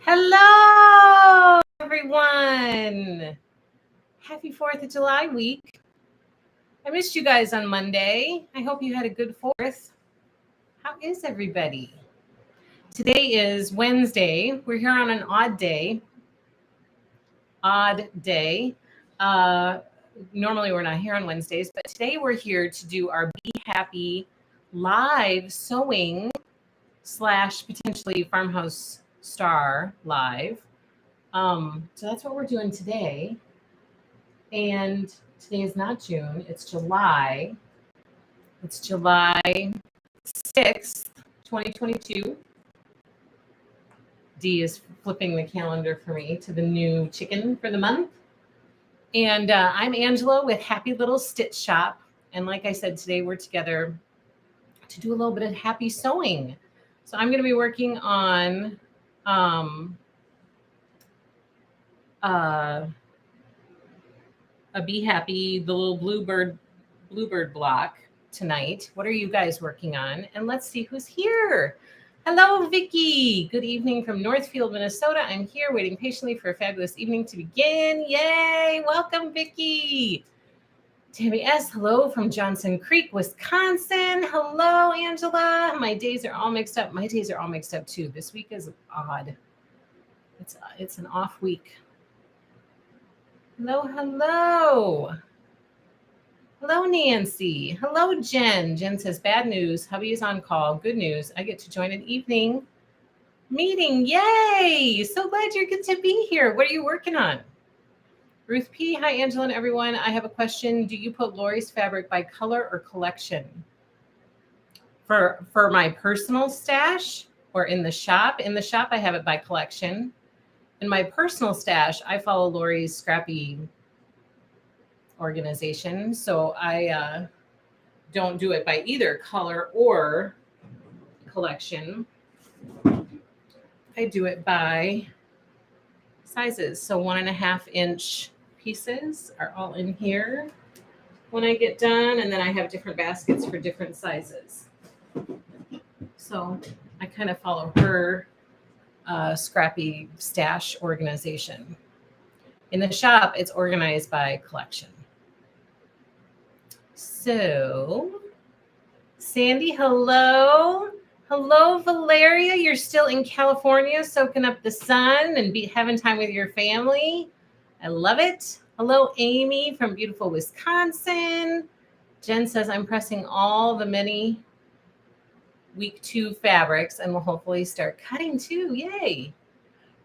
Hello, everyone. Happy 4th of July week. I missed you guys on Monday. I hope you had a good 4th. How is everybody? Today is Wednesday. We're here on an odd day. Normally we're not here on Wednesdays, but today we're here to do our Be Happy live sewing / potentially Farmhouse Star live. So that's what we're doing today. And today is not June, it's July. It's July 6th, 2022. Dee is flipping the calendar for me to the new chicken for the month. And I'm Angela with Happy Little Stitch Shop. And like I said, today we're together to do a little bit of happy sewing. So I'm going to be working on a Be Happy, the little bluebird block tonight. What are you guys working on? And let's see who's here. Hello, Vicki. Good evening from Northfield, Minnesota. I'm here waiting patiently for a fabulous evening to begin. Yay. Welcome, Vicki. Tammy S. Hello from Johnson Creek, Wisconsin. Hello, Angela. My days are all mixed up. My days are all mixed up too. This week is odd. It's an off week. Hello. Hello, Nancy. Hello, Jen. Jen says, bad news. Hubby is on call. Good news. I get to join an evening meeting. Yay. So glad you get to be here. What are you working on? Ruth P. Hi, Angela and everyone. I have a question. Do you put Lori's fabric by color or collection? For my personal stash or in the shop? In the shop, I have it by collection. In my personal stash, I follow Lori's scrappy organization. So I don't do it by either color or collection. I do it by sizes. So 1.5 inch pieces are all in here when I get done. And then I have different baskets for different sizes. So I kind of follow her scrappy stash organization. In the shop, it's organized by collection. So, Sandy, hello. Hello, Valeria. You're still in California, soaking up the sun and having time with your family. I love it. Hello, Amy from beautiful Wisconsin. Jen says, I'm pressing all the many week 2 fabrics and will hopefully start cutting too. Yay.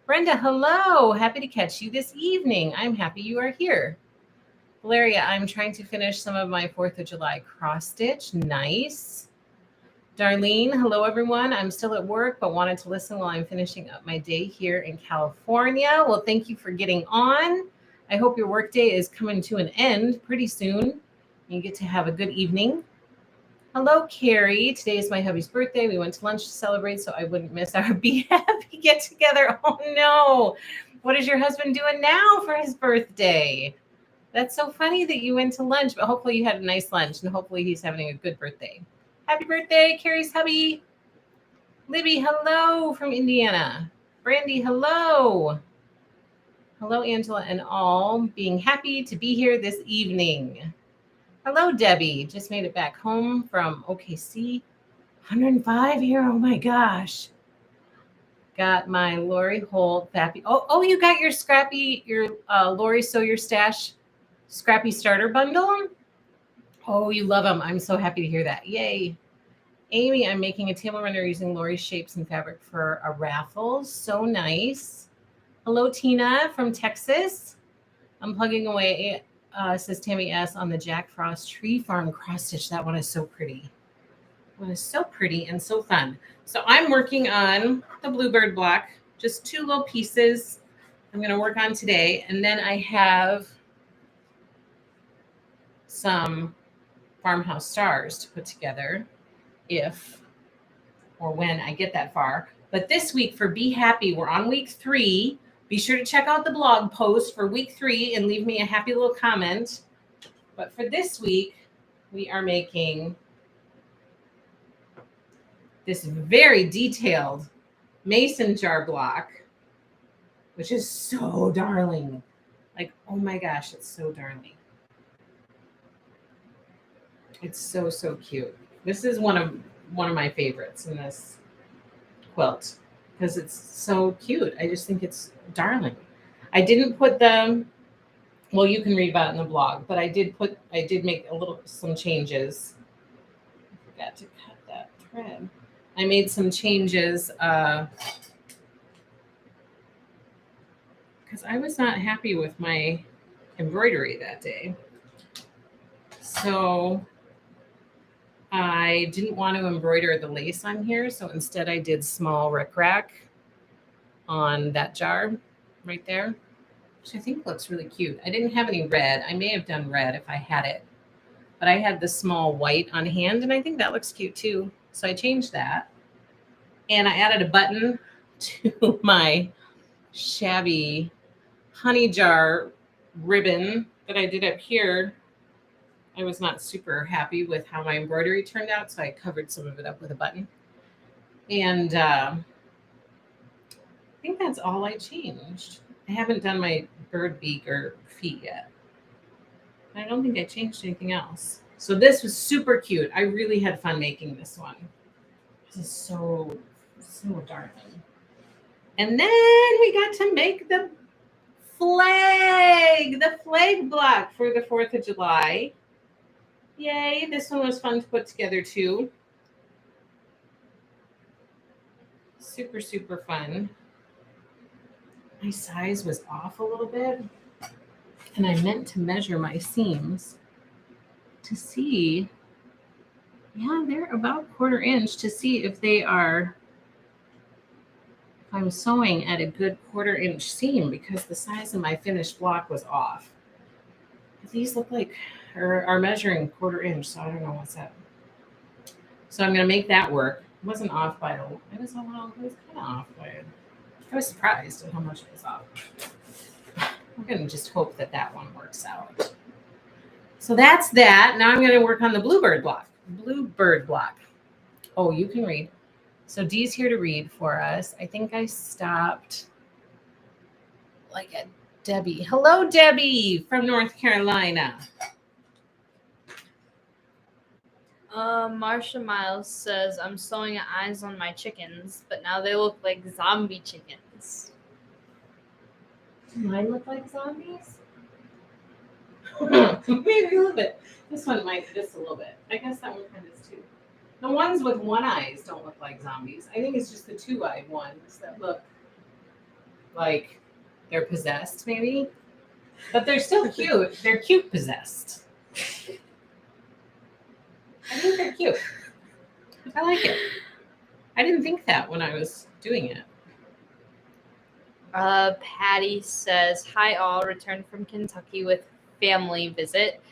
Brenda, hello. Happy to catch you this evening. I'm happy you are here. Valeria, I'm trying to finish some of my 4th of July cross stitch. Nice. Darlene, hello, everyone. I'm still at work, but wanted to listen while I'm finishing up my day here in California. Well, thank you for getting on. I hope your workday is coming to an end pretty soon. You get to have a good evening. Hello, Carrie. Today is my hubby's birthday. We went to lunch to celebrate, so I wouldn't miss our Be Happy get together. Oh, no. What is your husband doing now for his birthday? That's so funny that you went to lunch, but hopefully you had a nice lunch and hopefully he's having a good birthday. Happy birthday, Carrie's hubby. Libby, hello from Indiana. Brandy, hello. Hello, Angela and all. Being happy to be here this evening. Hello, Debbie. Just made it back home from OKC. 105 here. Oh my gosh. Got my Lori Holt Fappy. Oh, you got your Lori Sew Your Stash Scrappy Starter Bundle. Oh, you love them. I'm so happy to hear that. Yay. Amy, I'm making a table runner using Lori's shapes and fabric for a raffle. So nice. Hello, Tina from Texas. I'm plugging away, says Tammy S, on the Jack Frost Tree Farm cross stitch. That one is so pretty. One is so pretty and so fun. So I'm working on the bluebird block, just 2 little pieces I'm going to work on today. And then I have some Farmhouse Stars to put together if or when I get that far. But this week for Be Happy, we're on week 3. Be sure to check out the blog post for week 3 and leave me a happy little comment. But for this week, we are making this very detailed mason jar block which is so darling. Like, oh my gosh, it's so darling. It's so, so cute. This is one of my favorites in this quilt because it's so cute. I just think it's darling. I didn't put the, well, you can read about it in the blog, but I did make some changes. I forgot to cut that thread. I made some changes because I was not happy with my embroidery that day. So I didn't want to embroider the lace on here. So instead I did small rickrack on that jar right there, which I think looks really cute. I didn't have any red. I may have done red if I had it, but I had the small white on hand and I think that looks cute too. So I changed that and I added a button to my shabby honey jar ribbon that I did up here. I was not super happy with how my embroidery turned out, so I covered some of it up with a button. And I think that's all I changed. I haven't done my bird beak or feet yet. I don't think I changed anything else. So this was super cute. I really had fun making this one. This is so, so darling. And then we got to make the flag block for the 4th of July. Yay, this one was fun to put together too. Super, super fun. My size was off a little bit, and I meant to measure my seams to see, yeah, they're about 1/4 inch to see if they are, if I'm sewing at a good 1/4 inch seam because the size of my finished block was off. These look like, or are measuring 1/4 inch, so I don't know what's up. So I'm going to make that work. It wasn't off by it was kind of off by it. I was surprised at how much it was off. I'm going to just hope that that one works out. So that's that. Now I'm going to work on the bluebird block. Oh, you can read. So Dee's here to read for us. I think I stopped like at Debbie. Hello, Debbie from North Carolina. Marsha Miles says, I'm sewing eyes on my chickens, but now they look like zombie chickens. Mine look like zombies? Maybe a little bit. This one might just a little bit. I guess that one kind of is too. The ones with one eyes don't look like zombies. I think it's just the 2-eyed ones that look like they're possessed, maybe. But they're still cute. They're cute possessed. I think they're cute. I like it. I didn't think that when I was doing it. Patty says, hi all, returned from Kentucky with family visit.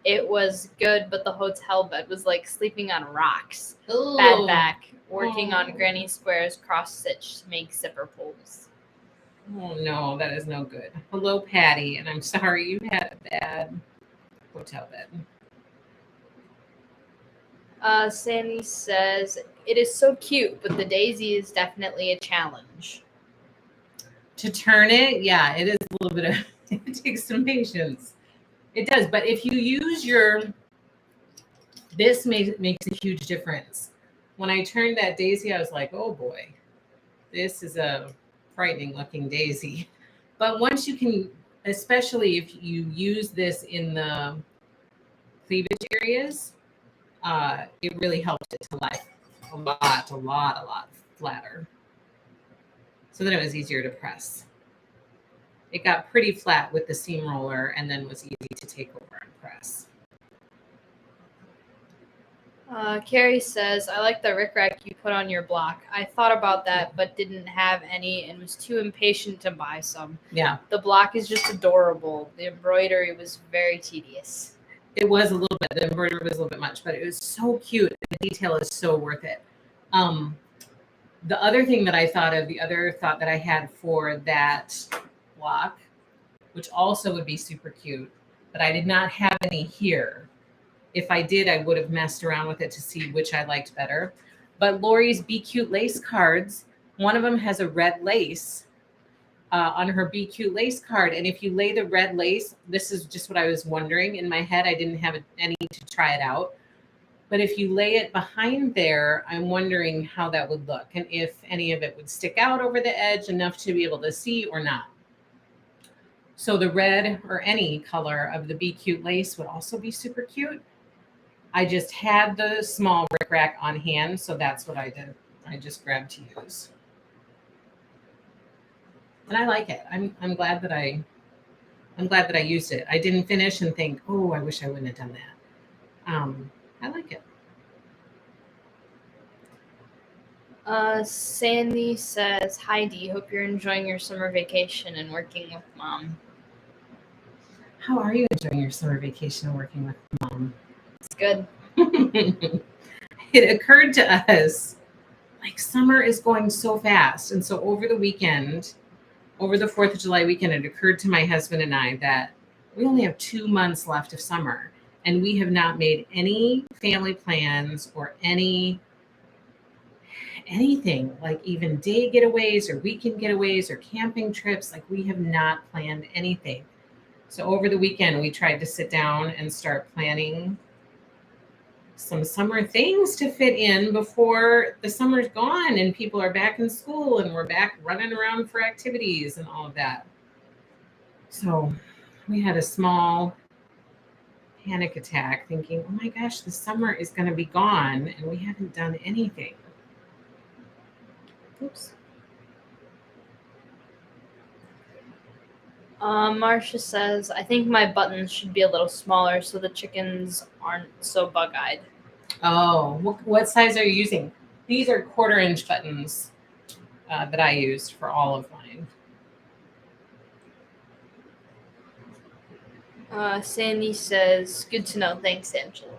It was good, but the hotel bed was like sleeping on rocks. Ooh. Bad back. Working on granny squares cross stitch to make zipper pulls. Oh no, that is no good. Hello, Patty, and I'm sorry you had a bad hotel bed. Sandy says, it is so cute, but the daisy is definitely a challenge. To turn it, yeah, it is a little bit of, it takes some patience. It does, but if you use this makes a huge difference. When I turned that daisy, I was like, oh boy, this is a frightening looking daisy. But once you can, especially if you use this in the cleavage areas, it really helped it to lie a lot flatter. So then it was easier to press. It got pretty flat with the seam roller and then was easy to take over and press. Carrie says, I like the rickrack you put on your block. I thought about that, but didn't have any and was too impatient to buy some. Yeah. The block is just adorable. The embroidery was very tedious. It was a little bit. The embroidery was a little bit much, but it was so cute. The detail is so worth it. The other thing that I thought of, the other thought that I had for that block, which also would be super cute, but I did not have any here. If I did, I would have messed around with it to see which I liked better. But Lori's Be Cute lace cards, one of them has a red lace on her Be Cute lace card. And if you lay the red lace, this is just what I was wondering in my head. I didn't have any to try it out. But if you lay it behind there, I'm wondering how that would look and if any of it would stick out over the edge enough to be able to see or not. So the red or any color of the Be Cute lace would also be super cute. I just had the small rickrack on hand, so that's what I did. I just grabbed to use. And I like it. I'm glad that I used it. I didn't finish and think, oh, I wish I wouldn't have done that. I like it. Sandy says, "Hi Dee, hope you're enjoying your summer vacation and working with Mom." How are you enjoying your summer vacation and working with Mom? It's good. It occurred to us, like, summer is going so fast. And so over the weekend, over the 4th of July weekend, it occurred to my husband and I that we only have 2 months left of summer. And we have not made any family plans or anything, like even day getaways or weekend getaways or camping trips. Like, we have not planned anything. So over the weekend, we tried to sit down and start planning some summer things to fit in before the summer's gone and people are back in school and we're back running around for activities and all of that. So we had a small panic attack thinking, oh my gosh, the summer is going to be gone and we haven't done anything. Oops. Marcia says, "I think my buttons should be a little smaller so the chickens aren't so bug-eyed." Oh, what size are you using? These are 1/4-inch buttons that I used for all of mine. Sandy says, "Good to know. Thanks, Angela."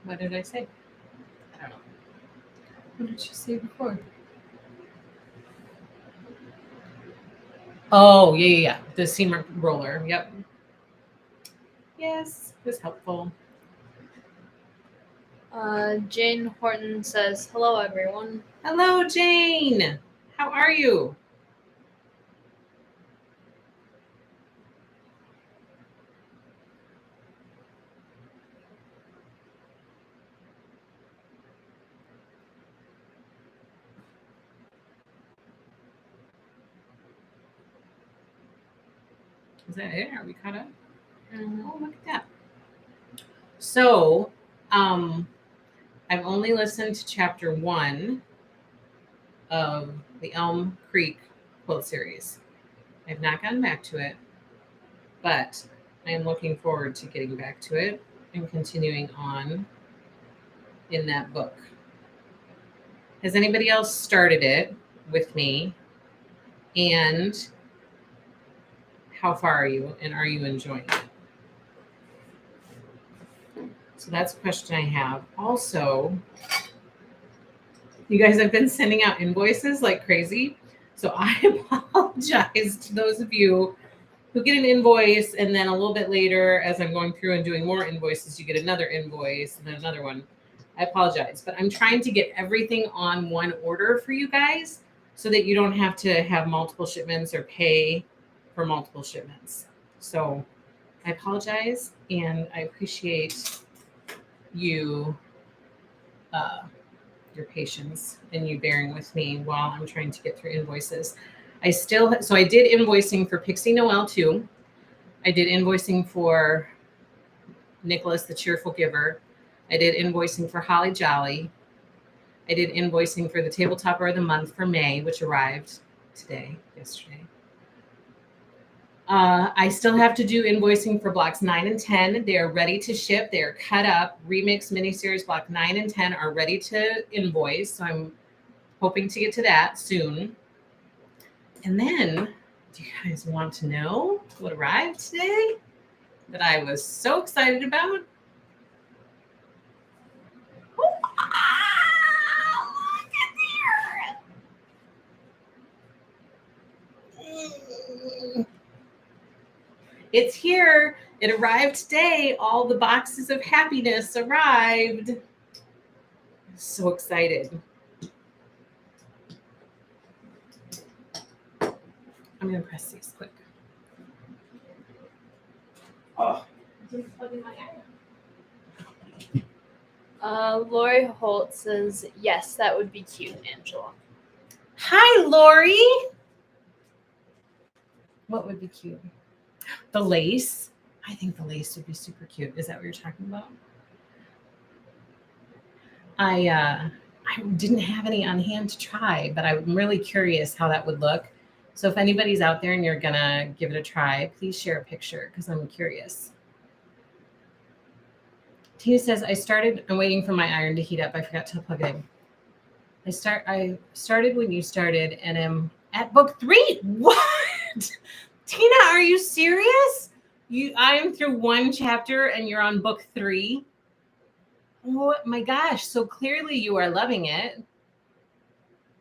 What did I say? I don't know. What did she say before? Oh, yeah. The seam roller. Yep. Yes, it was helpful. Jane Horton says, "Hello, everyone." Hello, Jane. How are you? Is that it? Are we caught up? Oh, look at that. So, I've only listened to chapter 1 of the Elm Creek quilt series. I've not gotten back to it, but I am looking forward to getting back to it and continuing on in that book. Has anybody else started it with me? And how far are you? And are you enjoying it? So that's a question I have. Also, you guys have been sending out invoices like crazy. So I apologize to those of you who get an invoice and then a little bit later, as I'm going through and doing more invoices, you get another invoice and then another one. I apologize, but I'm trying to get everything on one order for you guys so that you don't have to have multiple shipments or pay for multiple shipments. So I apologize, and I appreciate you, your patience and you bearing with me while I'm trying to get through invoices. So I did invoicing for Pixie Noel too. I did invoicing for Nicholas, the Cheerful Giver. I did invoicing for Holly Jolly. I did invoicing for the Tabletopper of the Month for May, which arrived yesterday. I still have to do invoicing for blocks 9 and 10. They are ready to ship. They are cut up. Remix miniseries block 9 and 10 are ready to invoice. So I'm hoping to get to that soon. And then, do you guys want to know what arrived today that I was so excited about? Oh, look at there. It's here. It arrived today. All the boxes of happiness arrived. So excited. I'm I'm going to press these quick. Oh, I didn't plug in my iron. Lori Holt says, yes, that would be cute, Angela. Hi, Lori. What would be cute? The lace. I think the lace would be super cute. Is that what you're talking about? I didn't have any on hand to try, but I'm really curious how that would look. So if anybody's out there and you're gonna give it a try, please share a picture because I'm curious. Tina says, I'm waiting for my iron to heat up. I forgot to plug it in. I started when you started and am at book 3. What? Tina, are you serious? I'm through 1 chapter and you're on book 3. Oh my gosh. So clearly you are loving it.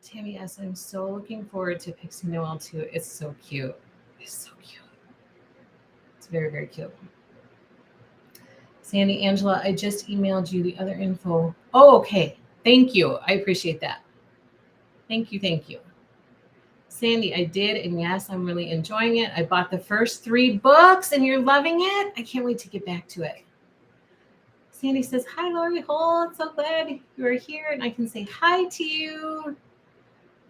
Tammy S, I'm so looking forward to Pixie Noel too. It's so cute. It's so cute. It's very, very cute. Sandy, Angela, I just emailed you the other info. Oh, okay. Thank you. I appreciate that. Thank you. Thank you. Sandy, I did. And yes, I'm really enjoying it. I bought the first 3 books and you're loving it. I can't wait to get back to it. Sandy says, hi, Lori Holt. So glad you are here and I can say hi to you.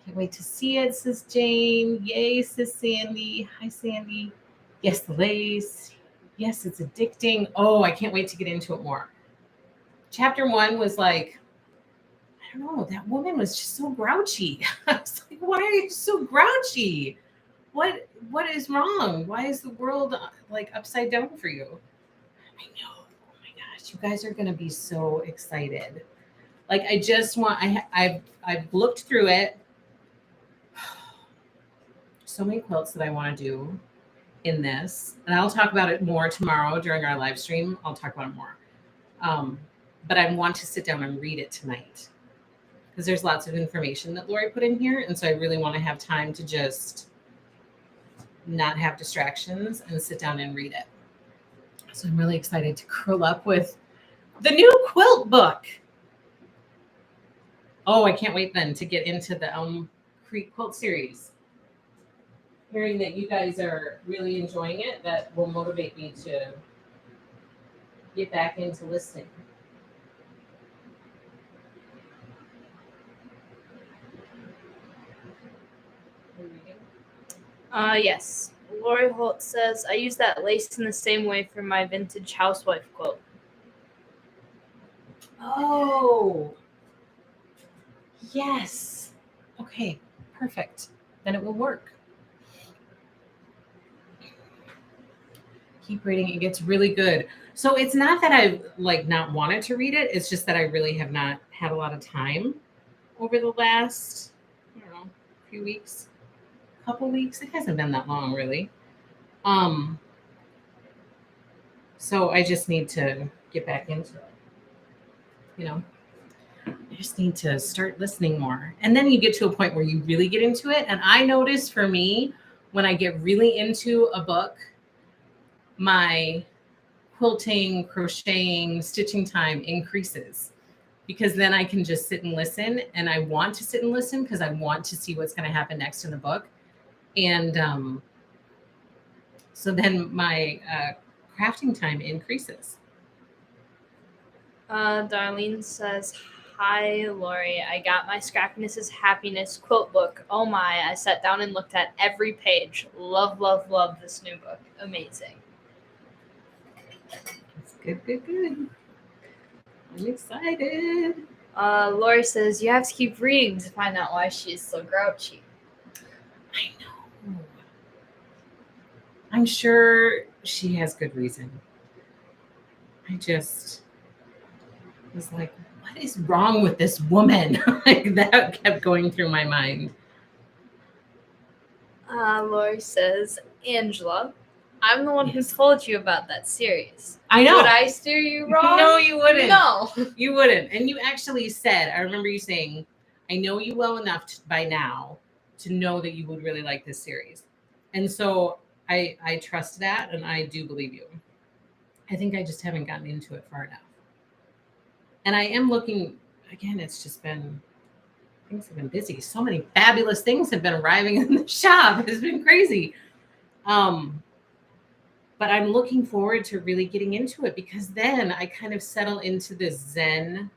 Can't wait to see it, says Jane. Yay, says Sandy. Hi, Sandy. Yes, the lace. Yes, it's addicting. Oh, I can't wait to get into it more. Chapter 1 was like, I don't know, that woman was just so grouchy. I was like, why are you so grouchy? What is wrong? Why is the world like upside down for you? I know. Oh my gosh, you guys are gonna be so excited. Like I just want. I've looked through it. So many quilts that I want to do in this, and I'll talk about it more tomorrow during our live stream. I'll talk about it more. But I want to sit down and read it tonight because there's lots of information that Lori put in here, and so I really want to have time to just not have distractions and sit down and read it. So I'm really excited to curl up with the new quilt book. Oh, I can't wait then to get into the Elm Creek quilt series. Hearing that you guys are really enjoying it, that will motivate me to get back into listening. Yes. Lori Holt says, I use that lace in the same way for my vintage housewife quilt. Oh, yes. Okay, perfect. Then it will work. Keep reading. It gets really good. So it's not that I've like not wanted to read it. It's just that I really have not had a lot of time over the last, I don't know, few weeks, couple weeks. It hasn't been that long really. So I just need to get back into it. You know, I just need to start listening more. And then you get to a point where you really get into it. And I notice for me, when I get really into a book, my quilting, crocheting, stitching time increases because then I can just sit and listen. And I want to sit and listen because I want to see what's going to happen next in the book. And so then my crafting time increases. Darlene says, hi, Lori. I got my Scrappiness is Happiness quilt book. Oh my, I sat down and looked at every page. Love, love, love this new book. Amazing. It's good, good, good. I'm excited. Lori says, you have to keep reading to find out why she is so grouchy. I know. I'm sure she has good reason. I just was like, what is wrong with this woman? Like that kept going through my mind. Lori says, Angela, I'm the one who told you about that series. I know. Would I steer you wrong? No, you wouldn't. No. You wouldn't. And you actually said, I remember you saying, I know you well enough by now to know that you would really like this series. And so I trust that and I do believe you. I think I just haven't gotten into it far enough. And I am looking, again, it's just been things have been busy. So many fabulous things have been arriving in the shop. It's been crazy. But I'm looking forward to really getting into it because then I kind of settle into this Zen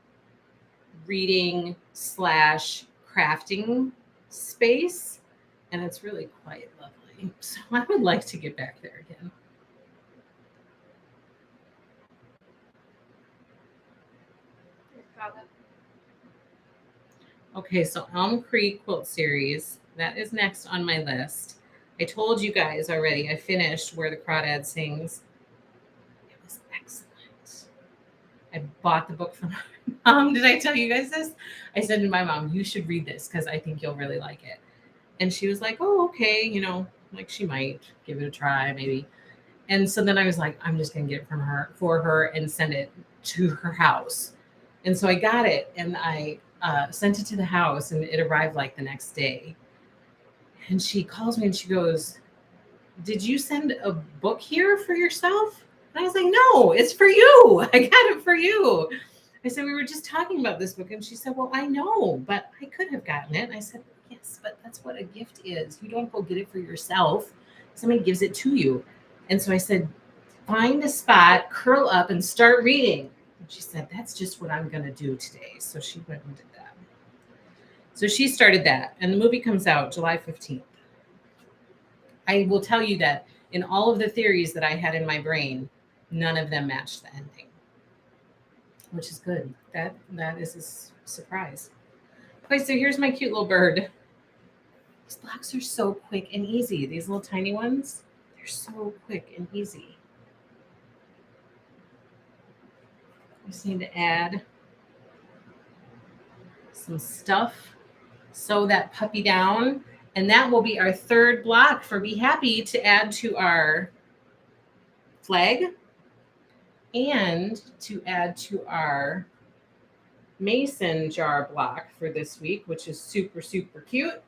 reading / crafting space. And it's really quite lovely. So I would like to get back there again. Okay, so Elm Creek Quilt Series, that is next on my list. I told you guys already, I finished Where the Crawdad Sings. It was excellent. I bought the book from my mom. Did I tell you guys this? I said to my mom, you should read this because I think you'll really like it. And she was like, oh, okay, like she might give it a try, maybe. And so then I was like, I'm just gonna get it for her and send it to her house. And so I got it and I sent it to the house and it arrived like the next day. And she calls me and she goes, did you send a book here for yourself? And I was like, no, it's for you. I got it for you. I said, we were just talking about this book. And she said, well, I know, but I could have gotten it. And I said, yes, but that's what a gift is. You don't go get it for yourself. Somebody gives it to you. And so I said, find a spot, curl up, and start reading. And she said, that's just what I'm going to do today. So she went and did that. So she started that. And the movie comes out July 15th. I will tell you that in all of the theories that I had in my brain, none of them matched the ending, which is good. That is a surprise. Okay, so here's my cute little bird. These blocks are so quick and easy. These little tiny ones, they're so quick and easy. I just need to add some stuff, sew that puppy down, and that will be our third block for Be Happy to add to our flag and to add to our mason jar block for this week, which is super, super cute.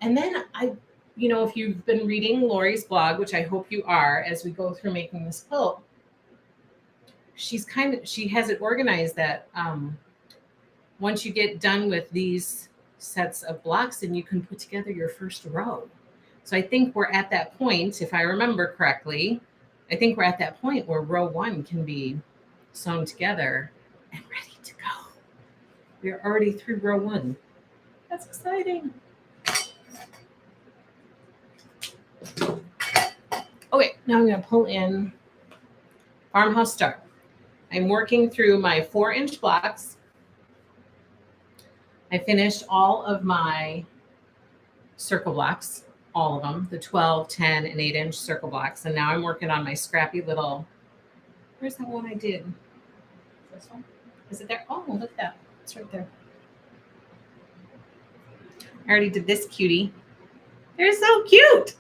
And then if you've been reading Lori's blog, which I hope you are, as we go through making this quilt, she has it organized that once you get done with these sets of blocks, then you can put together your first row. So I think we're at that point, if I remember correctly, I think we're at that point where row 1 can be sewn together and ready to go. We're already through row 1. That's exciting. Okay, now I'm going to pull in Farmhouse Star. I'm working through my 4-inch blocks. I finished all of my circle blocks, all of them, the 12, 10, and 8-inch circle blocks. And now I'm working on my scrappy little, where's that one I did? This one? Is it there? Oh, look at that. It's right there. I already did this cutie. They're so cute.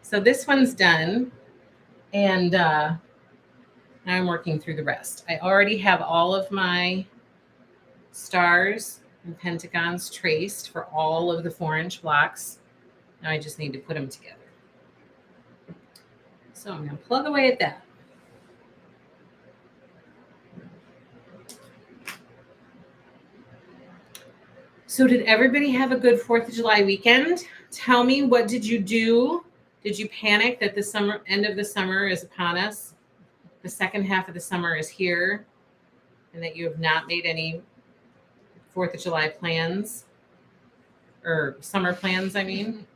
So this one's done. And now I'm working through the rest. I already have all of my stars and pentagons traced for all of the 4-inch blocks. Now I just need to put them together. So I'm going to plug away at that. So did everybody have a good 4th of July weekend? Tell me, what did you do? Did you panic that the end of the summer is upon us? The second half of the summer is here, and that you have not made any 4th of July plans, or summer plans, I mean,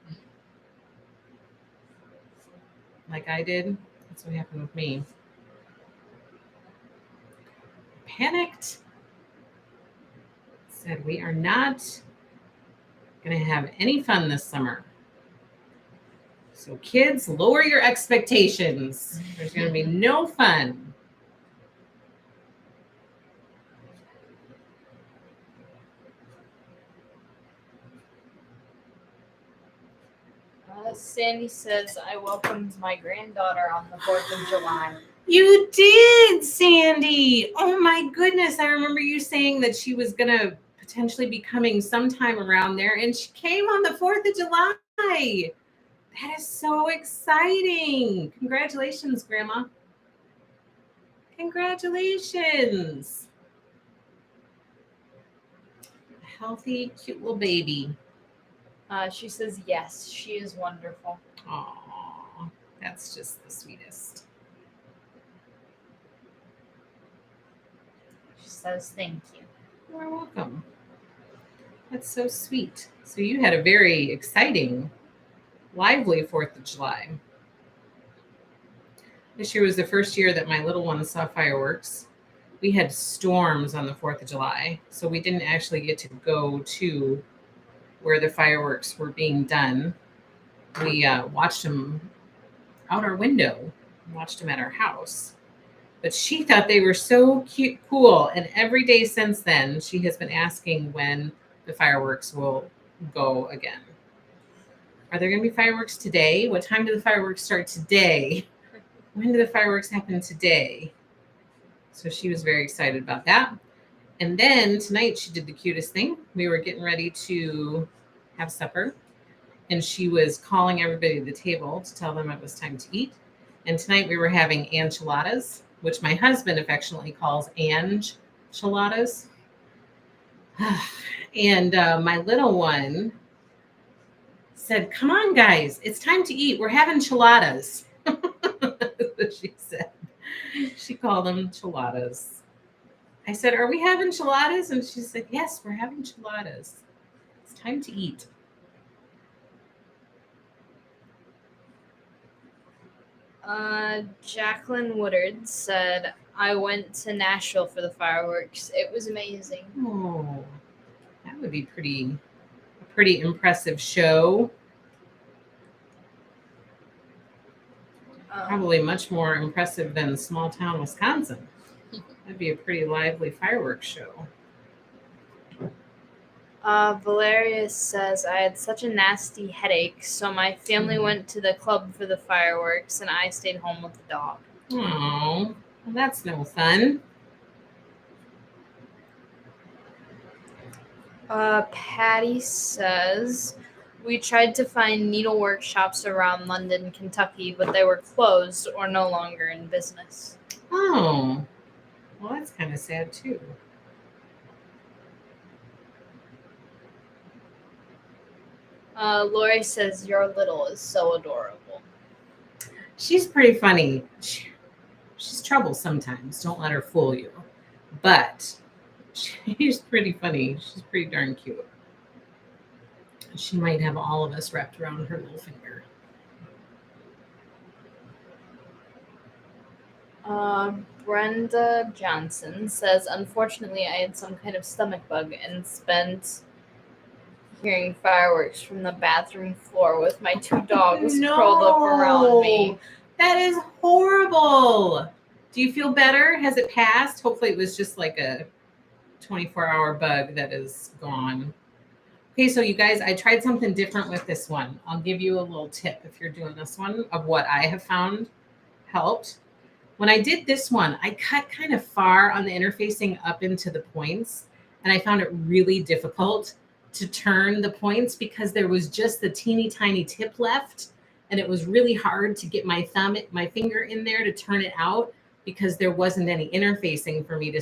like I did. That's what happened with me. Panicked. Said we are not going to have any fun this summer. So kids, lower your expectations. There's going to be no fun. Sandy says, I welcomed my granddaughter on the 4th of July. You did, Sandy. Oh my goodness. I remember you saying that she was going to potentially be coming sometime around there, and she came on the 4th of July. That is so exciting. Congratulations, Grandma. Congratulations. healthy, cute little baby. She says yes, she is wonderful. Aw, that's just the sweetest. She says thank you. You're welcome. That's so sweet. So you had a very exciting, lively 4th of July. This year was the first year that my little one saw fireworks. We had storms on the 4th of July, so we didn't actually get to go to where the fireworks were being done. We watched them out our window, watched them at our house. But she thought they were so cute, cool. And every day since then, she has been asking when the fireworks will go again. Are there going to be fireworks today? What time do the fireworks start today? When do the fireworks happen today? So she was very excited about that. And then tonight she did the cutest thing. We were getting ready to have supper, and she was calling everybody at the table to tell them it was time to eat. And tonight we were having enchiladas, which my husband affectionately calls Ange-chiladas. And my little one said, "Come on, guys, it's time to eat. We're having chiladas." She said. She called them chiladas. I said, "Are we having chiladas?" And she said, "Yes, we're having chiladas. It's time to eat." Jacqueline Woodard said, I went to Nashville for the fireworks. It was amazing. Oh, that would be a pretty impressive show. Probably much more impressive than small town Wisconsin. That'd be a pretty lively fireworks show. Valeria says, I had such a nasty headache, so my family went to the club for the fireworks, and I stayed home with the dog. Oh, well, that's no fun. Patty says, we tried to find needle workshops around London, Kentucky, but they were closed or no longer in business. Oh, well, that's kind of sad too. Lori says, your little is so adorable. She's pretty funny. She's trouble sometimes. Don't let her fool you. But she's pretty funny. She's pretty darn cute. She might have all of us wrapped around her little finger. Brenda Johnson says, unfortunately, I had some kind of stomach bug and spent hearing fireworks from the bathroom floor with my two dogs curled up around me. That is horrible. Do you feel better? Has it passed? Hopefully it was just like a 24-hour bug that is gone. Okay, so you guys, I tried something different with this one. I'll give you a little tip if you're doing this one of what I have found helped. When I did this one, I cut kind of far on the interfacing up into the points, and I found it really difficult to turn the points because there was just the teeny tiny tip left, and it was really hard to get my finger in there to turn it out because there wasn't any interfacing for me to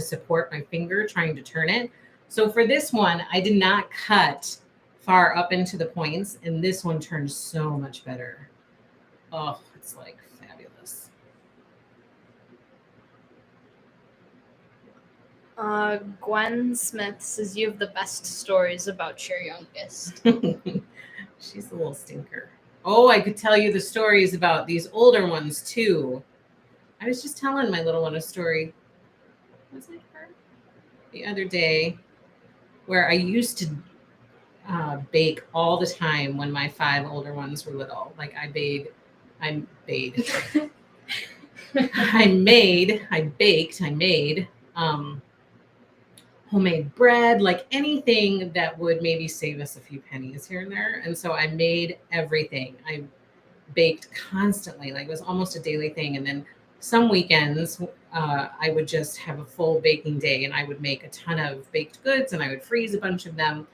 support my finger trying to turn it. So for this one, I did not cut far up into the points, and this one turned so much better. Oh, it's like fabulous. Gwen Smith says, you have the best stories about your youngest. She's a little stinker. Oh, I could tell you the stories about these older ones too. I was just telling my little one a story. Was it her? The other day, where I used to bake all the time when my 5 older ones were little. Like I baked, I made homemade bread, like anything that would maybe save us a few pennies here and there. And so I made everything. I baked constantly, like it was almost a daily thing. And then some weekends, I would just have a full baking day, and I would make a ton of baked goods, and I would freeze a bunch of them.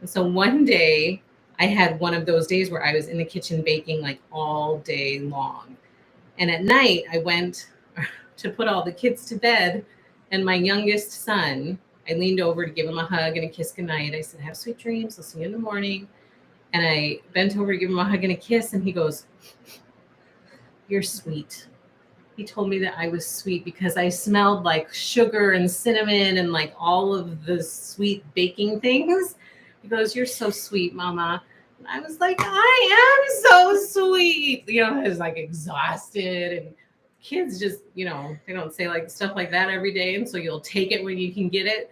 And so one day I had one of those days where I was in the kitchen baking like all day long. And at night I went to put all the kids to bed, and my youngest son I leaned over to give him a hug and a kiss goodnight. I said, have sweet dreams. I'll see you in the morning. And I bent over to give him a hug and a kiss. And he goes, you're sweet. He told me that I was sweet because I smelled like sugar and cinnamon and like all of the sweet baking things. He goes, you're so sweet, Mama. And I was like, I am so sweet. I was like exhausted, and kids just, they don't say like stuff like that every day. And so you'll take it when you can get it.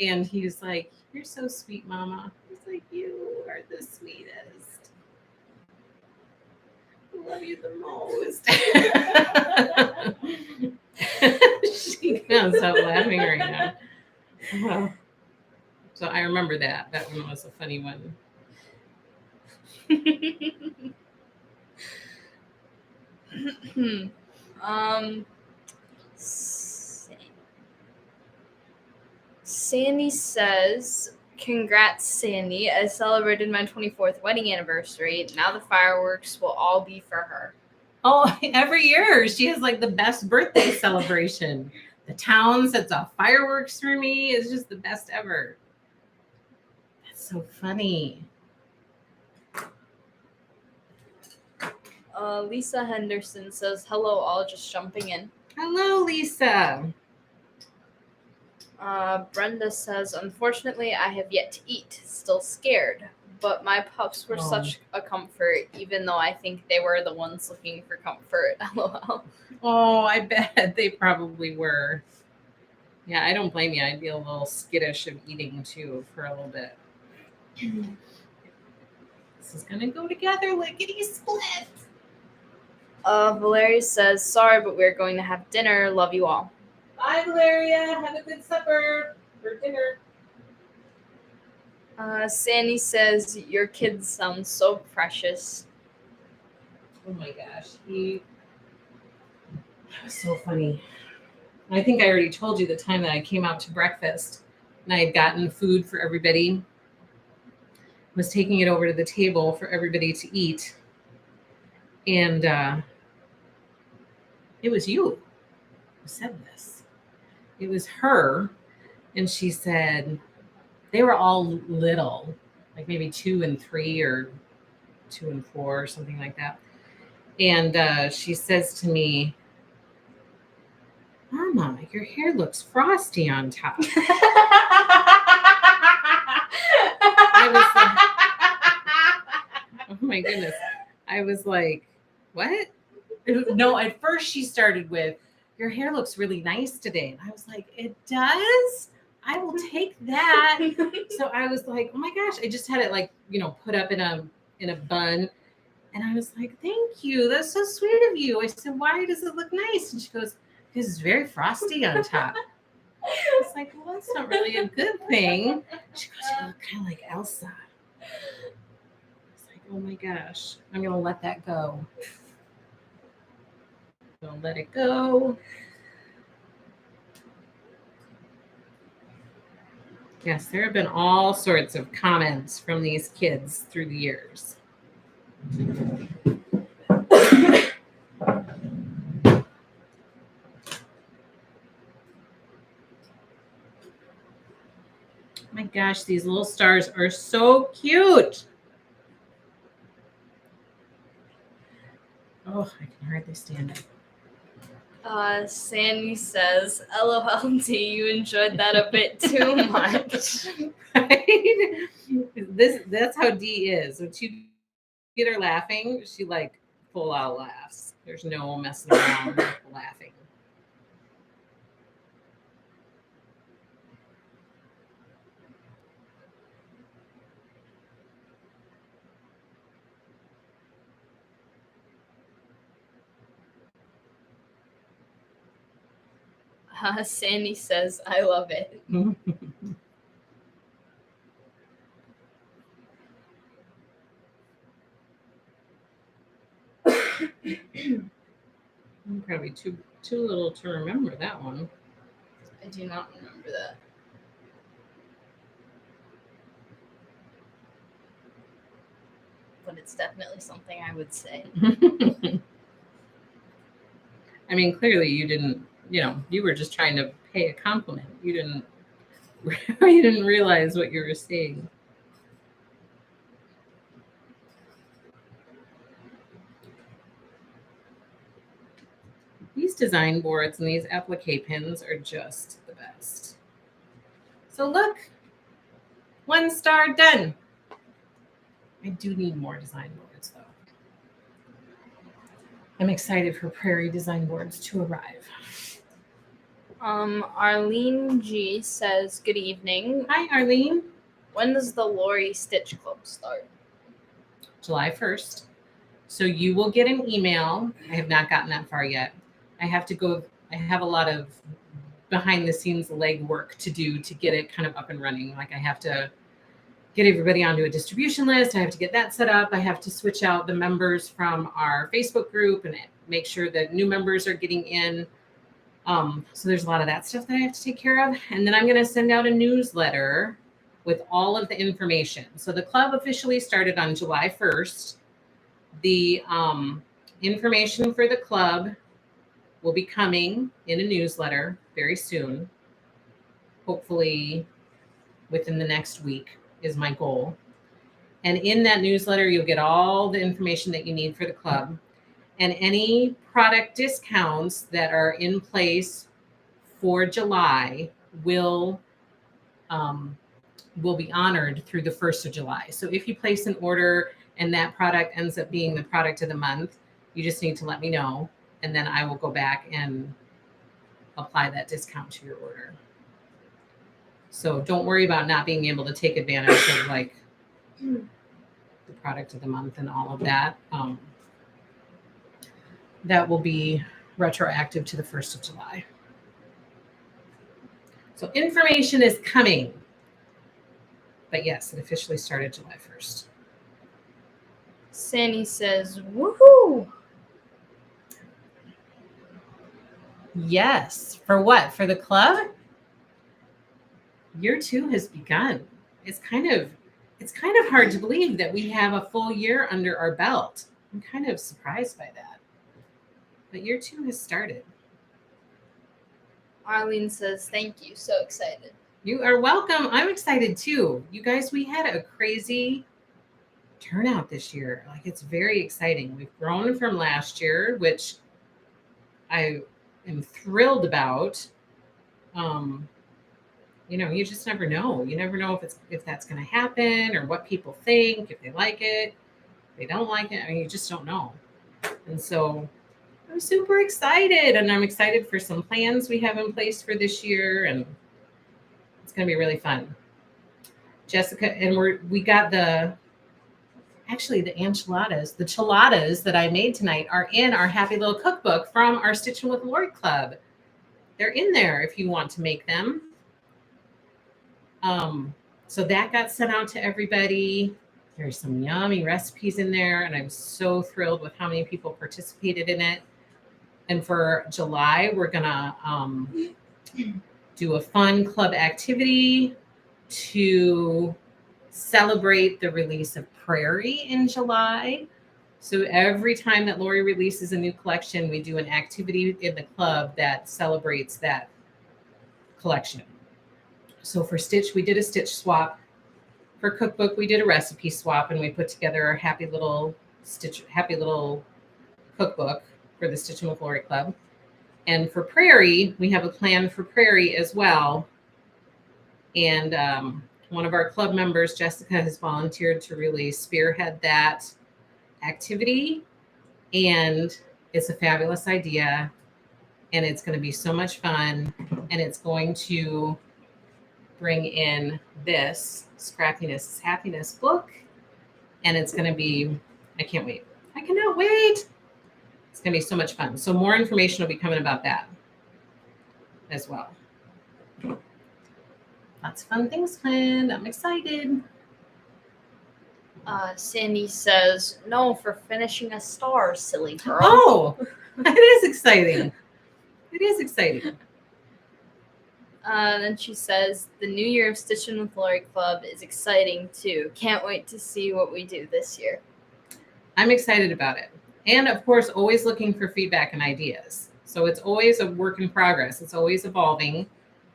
And he's like, you're so sweet, Mama. He's like, you are the sweetest. I love you the most. She can't stop laughing right now. So I remember that. That one was a funny one. Sandy says, congrats, Sandy. I celebrated my 24th wedding anniversary. Now the fireworks will all be for her. Oh, every year she has like the best birthday celebration. The town sets off fireworks for me. It's just the best ever. That's so funny. Lisa Henderson says, hello, all, just jumping in. Hello, Lisa. Brenda says, unfortunately, I have yet to eat. Still scared. But my pups were such a comfort, even though I think they were the ones looking for comfort. LOL. Oh, I bet they probably were. Yeah, I don't blame you. I'd be a little skittish of eating too for a little bit. This is going to go together lickety split. Valeria says, sorry, but we're going to have dinner. Love you all. Bye, Valeria. Have a good supper or dinner. Sandy says, your kids sound so precious. Oh my gosh. That was so funny. I think I already told you the time that I came out to breakfast and I had gotten food for everybody. Was taking it over to the table for everybody to eat. And it was you who said this. It was her. And she said, they were all little, like maybe 2 and 3 or 2 and 4 or something like that. And she says to me, Mama, your hair looks frosty on top. I was like, oh my goodness. I was like, what? No, at first she started with, your hair looks really nice today. And I was like, it does? I will take that. So I was like, oh my gosh. I just had it like, put up in a bun. And I was like, thank you. That's so sweet of you. I said, why does it look nice? And she goes, because it's very frosty on top. I was like, well, that's not really a good thing. She goes, you look kind of like Elsa. I was like, oh my gosh. I'm going to let that go. I'm going to let it go. Yes, there have been all sorts of comments from these kids through the years. My gosh, these little stars are so cute. Oh, I can hardly stand it. Sandy says, LOLD, you enjoyed that a bit too much. Right? That's how Dee is. When you get her laughing, she like full out laughs. There's no messing around with laughing. Sandy says, I love it. I'm probably too little to remember that one. I do not remember that. But it's definitely something I would say. I mean, clearly you didn't, you were just trying to pay a compliment. You didn't I didn't realize what you were saying. These design boards and these applique pins are just the best. So look, 1 star done. I do need more design boards though. I'm excited for Prairie design boards to arrive. Arlene G says, good evening. Hi, Arlene. When does the Lori Stitch Club start? July 1st. So you will get an email. I have not gotten that far yet. I have a lot of behind the scenes legwork to do to get it kind of up and running. Like I have to get everybody onto a distribution list. I have to get that set up. I have to switch out the members from our Facebook group and make sure that new members are getting in. So there's a lot of that stuff that I have to take care of. And then I'm going to send out a newsletter with all of the information. So the club officially started on July 1st. The information for the club will be coming in a newsletter very soon. Hopefully within the next week is my goal. And in that newsletter, you'll get all the information that you need for the club. And any product discounts that are in place for July will be honored through the 1st of July. So if you place an order and that product ends up being the product of the month, you just need to let me know. And then I will go back and apply that discount to your order. So don't worry about not being able to take advantage of like the product of the month and all of that. That will be retroactive to the 1st of July. So information is coming. But yes, it officially started July 1st. Sandy says, woohoo! Yes. For what? For the club? Year 2 has begun. It's kind of hard to believe that we have a full year under our belt. I'm kind of surprised by that. But year 2 has started. Arlene says, thank you. So excited. You are welcome. I'm excited too. You guys, we had a crazy turnout this year. Like it's very exciting. We've grown from last year, which I am thrilled about. You just never know. You never know if that's going to happen or what people think, if they like it, if they don't like it. I mean, you just don't know. And so I'm super excited, and I'm excited for some plans we have in place for this year, and it's going to be really fun. Jessica, and we got the enchiladas, the chiladas that I made tonight are in our happy little cookbook from our Stitching with Lori Club. They're in there if you want to make them. So that got sent out to everybody. There's some yummy recipes in there, and I'm so thrilled with how many people participated in it. And for July, we're gonna do a fun club activity to celebrate the release of Prairie in July. So every time that Lori releases a new collection, we do an activity in the club that celebrates that collection. So for Stitch, we did a Stitch swap. For Cookbook, we did a recipe swap, and we put together our happy little cookbook for the Stitching with Lori Club. And for Prairie, we have a plan for Prairie as well. And one of our club members, Jessica, has volunteered to really spearhead that activity. And it's a fabulous idea. And it's going to be so much fun. And it's going to bring in this Scrappiness is Happiness book. And it's going to be, I can't wait. I cannot wait. It's going to be so much fun. So more information will be coming about that as well. Lots of fun things planned. I'm excited. Sandy says, no, for finishing a star, silly girl. Oh, it is exciting. It is exciting. Then she says, the new year of Stitching with Lori Club is exciting too. Can't wait to see what we do this year. I'm excited about it. And of course, always looking for feedback and ideas. So it's always a work in progress. It's always evolving.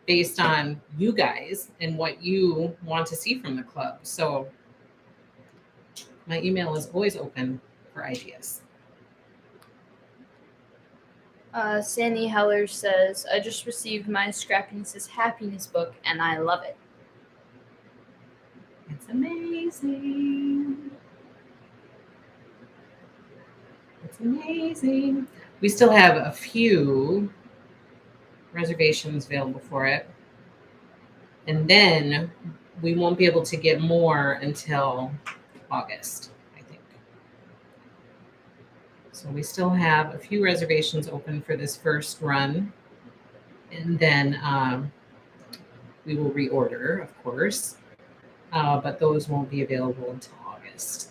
based on you guys and what you want to see from the club. So my email is always open for ideas. Sandy Heller says, I just received my Scrappiness's Happiness book and I love it. It's amazing. It's amazing. We still have a few reservations available for it. And then we won't be able to get more until August, I think. So we still have a few reservations open for this first run. And then we will reorder, of course. But those won't be available until August.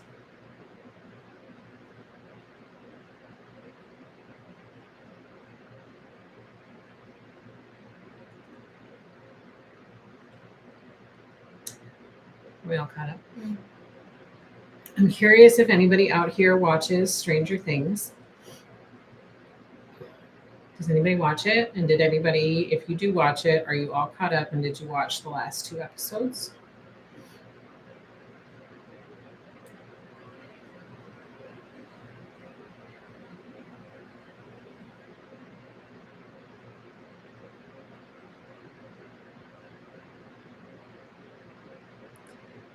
Are we all caught up? Mm. I'm curious if anybody out here watches Stranger Things. Does anybody watch it? And did anybody, if you do watch it, are you all caught up and did you watch the last 2 episodes?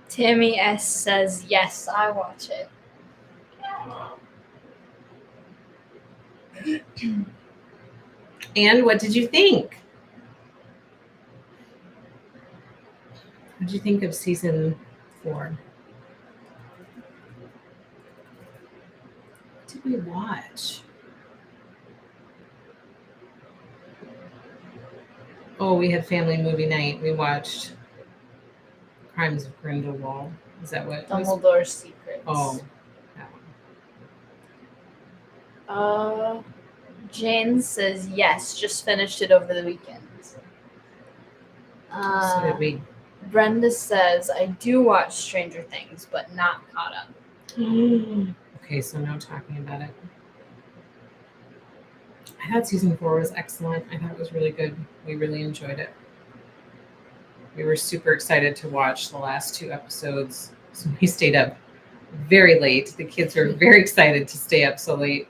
Tammy S says, yes, I watch it. And what did you think? What did you think of season 4? What did we watch? Oh, we had family movie night. We watched Crimes of Grindelwald. Is that what it was? Dumbledore's Secrets. Oh, that one. Jane says, yes, just finished it over the weekend. So did we. Brenda says, I do watch Stranger Things, but not caught up. Okay, so no talking about it. I thought season 4 was excellent. I thought it was really good. We really enjoyed it. We were super excited to watch the last 2 episodes. So we stayed up very late. The kids were very excited to stay up so late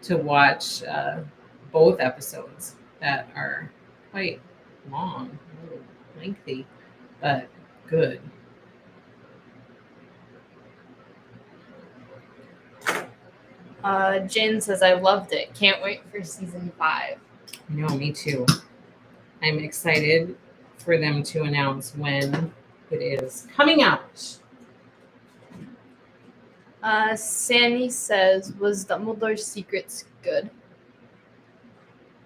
to watch both episodes that are quite long, a little lengthy, but good. Jane says, I loved it. Can't wait for season 5. No, me too. I'm excited for them to announce when it is coming out. Sandy says, was Dumbledore's Secrets good?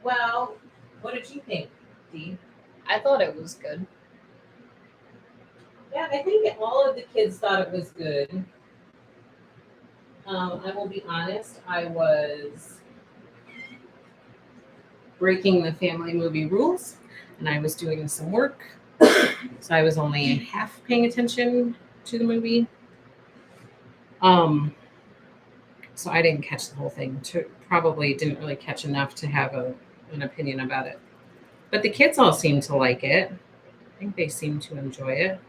Well, what did you think, Dee? I thought it was good. Yeah, I think all of the kids thought it was good. I will be honest, I was breaking the family movie rules and I was doing some work. So I was only half paying attention to the movie. So I didn't catch the whole thing. Probably didn't really catch enough to have an opinion about it. But the kids all seem to like it. I think they seem to enjoy it.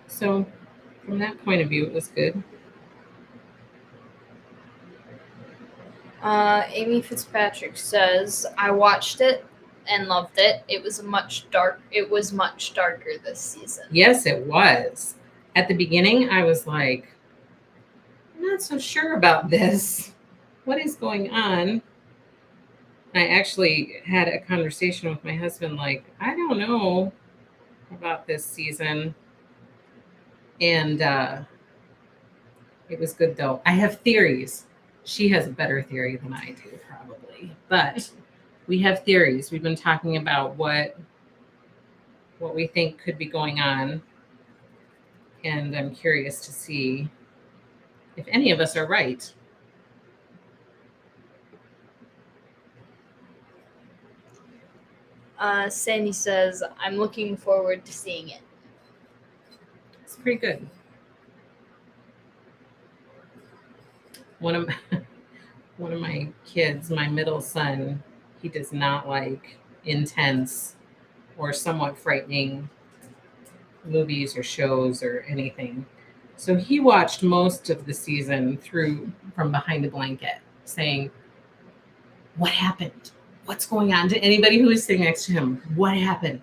So from that point of view, it was good. Amy Fitzpatrick says, I watched it and loved it. It was much darker this season. Yes, it was. At the beginning, I was like, I'm not so sure about this. What is going on? I actually had a conversation with my husband, like, I don't know about this season. And it was good, though. I have theories. She has a better theory than I do, probably. But we have theories. We've been talking about what we think could be going on. And I'm curious to see if any of us are right. Sandy says, I'm looking forward to seeing it. It's pretty good. one of my kids, my middle son, he does not like intense or somewhat frightening movies or shows or anything. So he watched most of the season through from behind a blanket, saying, "What happened? What's going on?" To anybody who was sitting next to him, "What happened?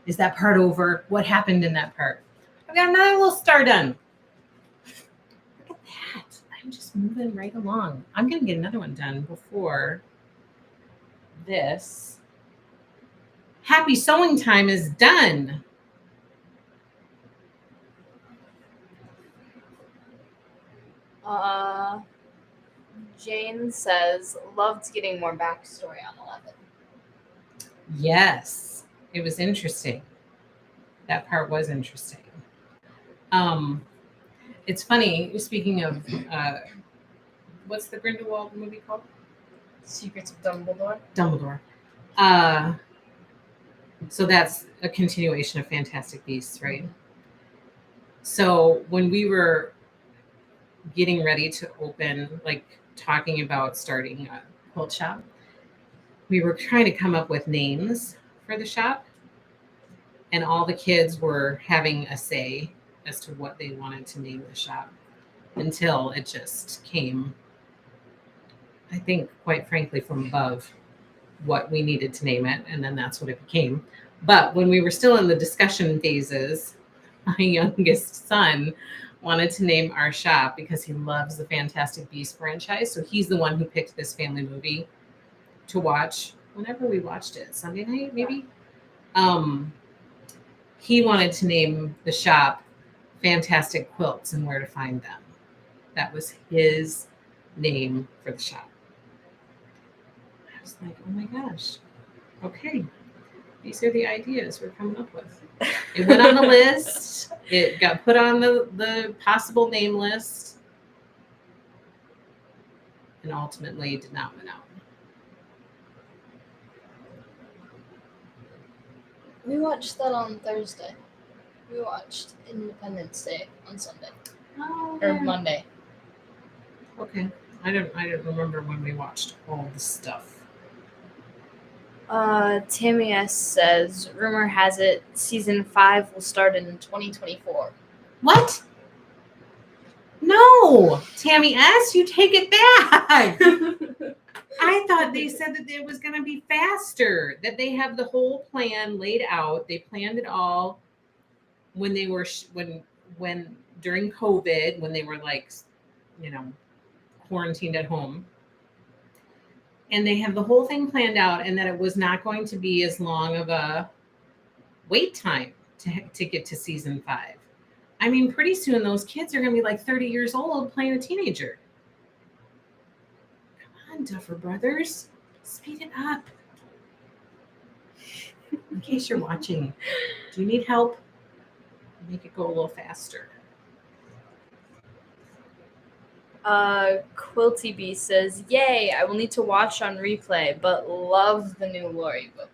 Is that part over? What happened in that part?" I've got another little star done. Look at that. I'm just moving right along. I'm going to get another one done before this. Happy sewing time is done. Jane says, loved getting more backstory on 11. Yes, it was interesting. That part was interesting. It's funny, speaking of, what's the Grindelwald movie called? Secrets of Dumbledore. Dumbledore. So that's a continuation of Fantastic Beasts, right? So when we were getting ready to open, like talking about starting a quilt shop, we were trying to come up with names for the shop, and all the kids were having a say as to what they wanted to name the shop until it just came, I think, quite frankly, from above what we needed to name it, and then that's what it became. But when we were still in the discussion phases, my youngest son wanted to name our shop because he loves the Fantastic Beasts franchise. So he's the one who picked this family movie to watch whenever we watched it, Sunday night maybe. He wanted to name the shop Fantastic Quilts and Where to Find Them. That was his name for the shop. I was like, oh my gosh, okay, these are the ideas we're coming up with. It went on the list. It got put on the possible name list, and ultimately did not win out. We watched that on Thursday. We watched Independence Day on Sunday. Oh, Or Monday. Okay. I don't remember when we watched all the stuff. Tammy S says, rumor has it season 5 will start in 2024. What? No, Tammy S, you take it back. I thought they said that it was going to be faster, that they have the whole plan laid out. They planned it all when they were, when during COVID, when they were like, quarantined at home. And they have the whole thing planned out, and that it was not going to be as long of a wait time to get to season 5. I mean, pretty soon those kids are going to be like 30 years old playing a teenager. Come on, Duffer Brothers. Speed it up. In case you're watching, do you need help? Make it go a little faster. Quilty B says, yay, I will need to watch on replay, but love the new Lori book.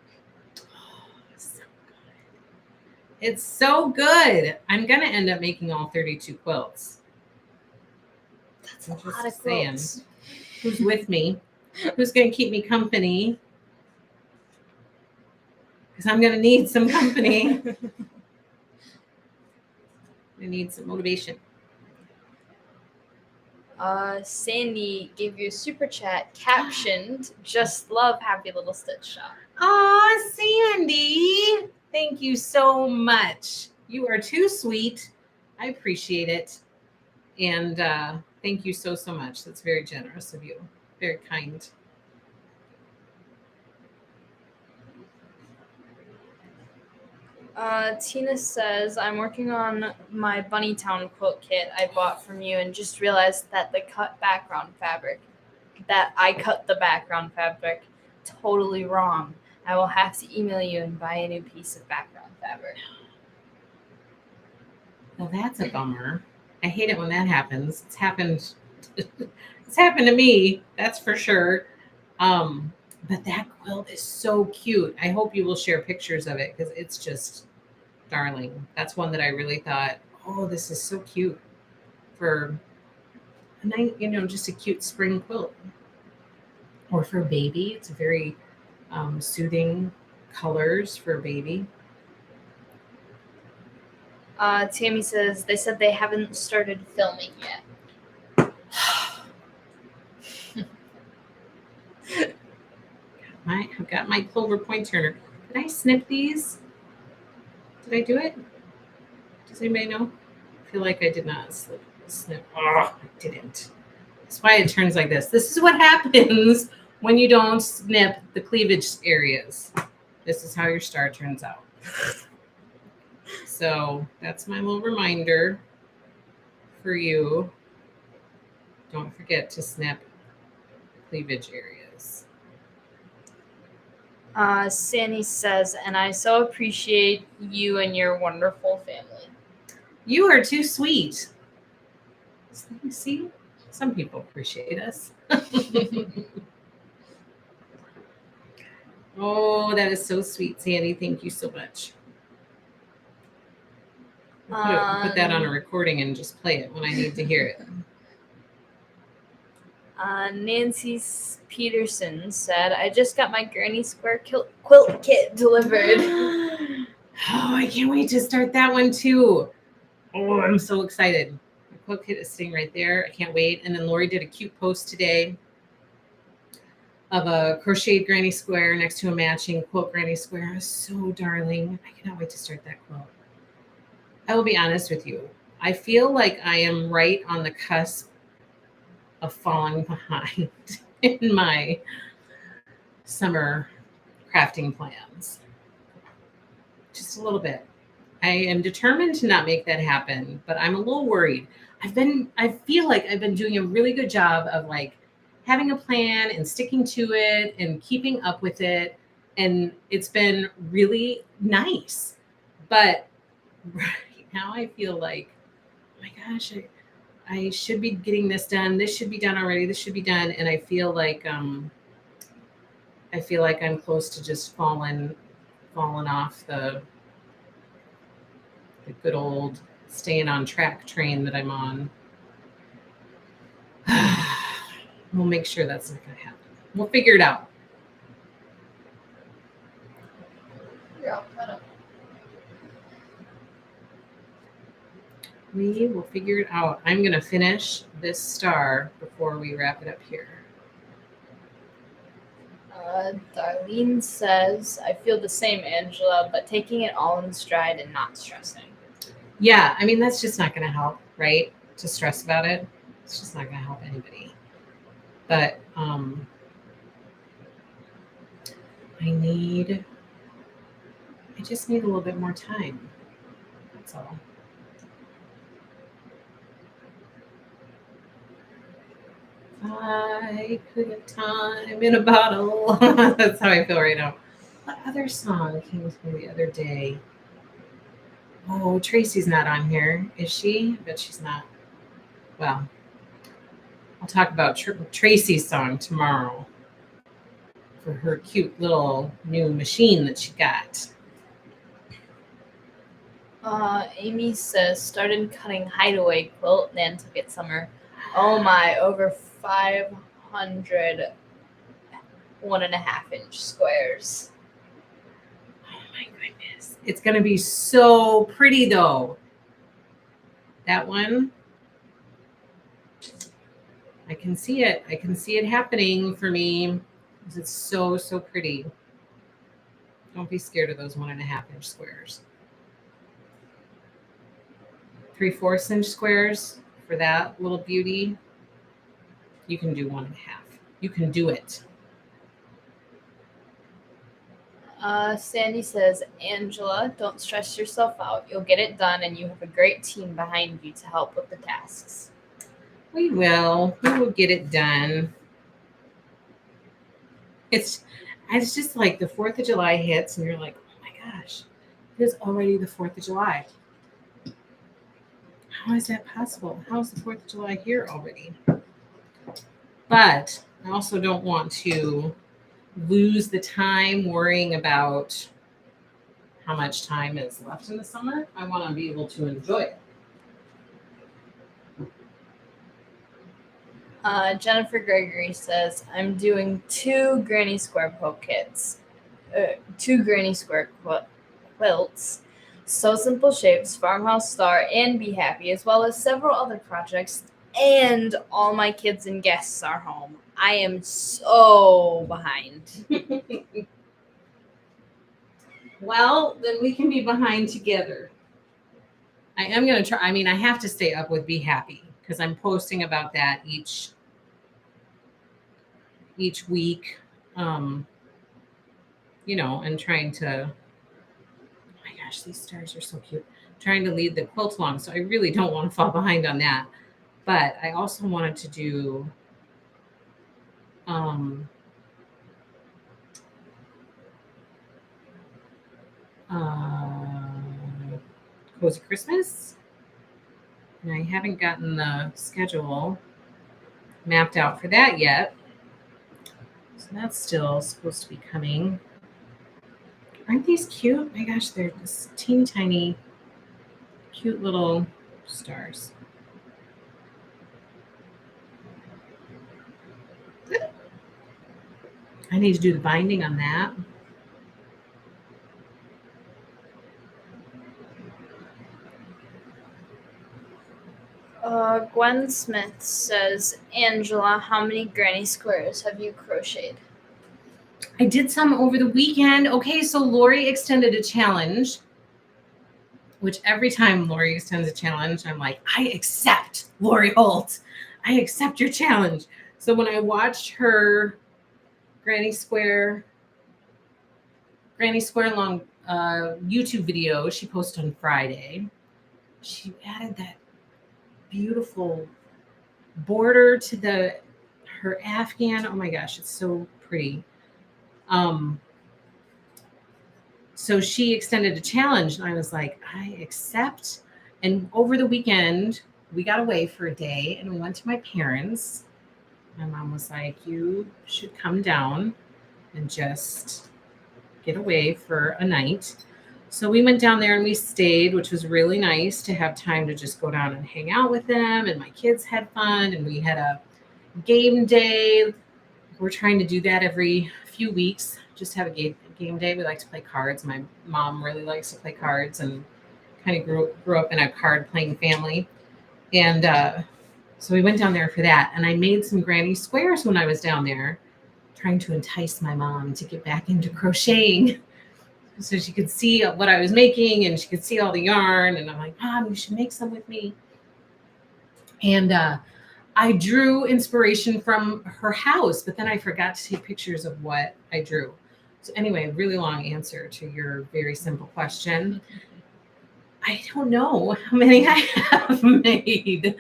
It's so good. I'm going to end up making all 32 quilts. That's a lot of quilts. Who's with me? Who's going to keep me company? Because I'm going to need some company. I need some motivation. Sandy gave you a super chat captioned, just love Happy Little Stitch Shop. Aw, Sandy. Thank you so much. You are too sweet. I appreciate it. And thank you so much. That's very generous of you. Very kind. Tina says, I'm working on my Bunnytown quilt kit I bought from you and just realized that I cut the background fabric totally wrong. I will have to email you and buy a new piece of background fabric. Well, that's a bummer. I hate it when that happens. It's happened to me, that's for sure. But that quilt is so cute. I hope you will share pictures of it because it's just darling. That's one that I really thought, oh, this is so cute for a night, just a cute spring quilt. or for a baby. It's a very soothing colors for a baby. Tammy says they said they haven't started filming yet. I've got my clover point turner. Did I snip these? Did I do it? Does anybody know? I feel like I did not snip. Oh, I didn't. That's why it turns like this. This is what happens when you don't snip the cleavage areas. This is how your star turns out. So that's my little reminder for you. Don't forget to snip cleavage areas. Sandy says, and I so appreciate you and your wonderful family. You are too sweet. See, some people appreciate us. Oh, that is so sweet, Sandy. Thank you so much. Put that on a recording and just play it when I need to hear it. Nancy Peterson said, I just got my Granny Square quilt kit delivered. Oh, I can't wait to start that one too. Oh, I'm so excited. The quilt kit is sitting right there. I can't wait. And then Lori did a cute post today of a crocheted granny square next to a matching quilt granny square. So darling. I cannot wait to start that quilt. I will be honest with you. I feel like I am right on the cusp of falling behind in my summer crafting plans. Just a little bit. I am determined to not make that happen, but I'm a little worried. I feel like I've been doing a really good job of like having a plan and sticking to it and keeping up with it. And it's been really nice. But right now I feel like, oh my gosh, I should be getting this done. This should be done already. This should be done. And I feel like I'm close to just falling off the good old staying on track train that I'm on. We'll make sure that's not going to happen. We'll figure it out. We will figure it out. I'm going to finish this star before we wrap it up here. Darlene says, I feel the same, Angela, but taking it all in stride and not stressing. Yeah, I mean, that's just not going to help, right? To stress about it. It's just not going to help anybody. But I just need a little bit more time. That's all. I put a time in a bottle. That's how I feel right now. What other song came to me the other day? Oh, Tracy's not on here, is she? I bet she's not. Well, I'll talk about Tracy's song tomorrow for her cute little new machine that she got. Amy says, started cutting hideaway quilt, then took it summer. Oh my, over 500 1.5-inch squares. Oh my goodness. It's going to be so pretty though. That one. I can see it. I can see it happening for me. It's so, so pretty. Don't be scared of those 1.5-inch squares. 3/4-inch squares for that little beauty. You can do 1.5. You can do it. Sandy says, Angela, don't stress yourself out. You'll get it done, and you have a great team behind you to help with the tasks. We will. We will get it done. It's just like the 4th of July hits, and you're like, oh my gosh, it is already the 4th of July. How is that possible? How is the 4th of July here already? But I also don't want to lose the time worrying about how much time is left in the summer. I want to be able to enjoy it. Jennifer Gregory says, I'm doing two Granny Square quilt kits. Two Granny Square quilts. So Simple Shapes, Farmhouse Star, and Be Happy, as well as several other projects. And all my kids and guests are home. I am so behind. Well, then we can be behind together. I am going to try. I mean, I have to stay up with Be Happy because I'm posting about that each week, and trying to, oh my gosh, these stars are so cute. Trying to lead the quilt along. So I really don't want to fall behind on that. But I also wanted to do Cozy Christmas. And I haven't gotten the schedule mapped out for that yet. So that's still supposed to be coming. Aren't these cute? My gosh, they're just teeny tiny, cute little stars. I need to do the binding on that. Gwen Smith says, Angela, how many granny squares have you crocheted? I did some over the weekend. Okay, so Lori extended a challenge, which every time Lori extends a challenge, I'm like, I accept, Lori Holt. I accept your challenge. So when I watched her Granny Square long YouTube video she posted on Friday, she added that beautiful border to her Afghan. Oh my gosh, it's so pretty. So she extended a challenge and I was like, I accept. And over the weekend, we got away for a day and we went to my parents. My mom was like, you should come down and just get away for a night. So we went down there and we stayed, which was really nice to have time to just go down and hang out with them. And my kids had fun and we had a game day. We're trying to do that every few weeks, just have a game day. We like to play cards. My mom really likes to play cards and kind of grew up in a card playing family. And so we went down there for that. And I made some granny squares when I was down there, trying to entice my mom to get back into crocheting so she could see what I was making and she could see all the yarn. And I'm like, Mom, you should make some with me. And I drew inspiration from her house, but then I forgot to take pictures of what I drew. So anyway, really long answer to your very simple question. I don't know how many I have made.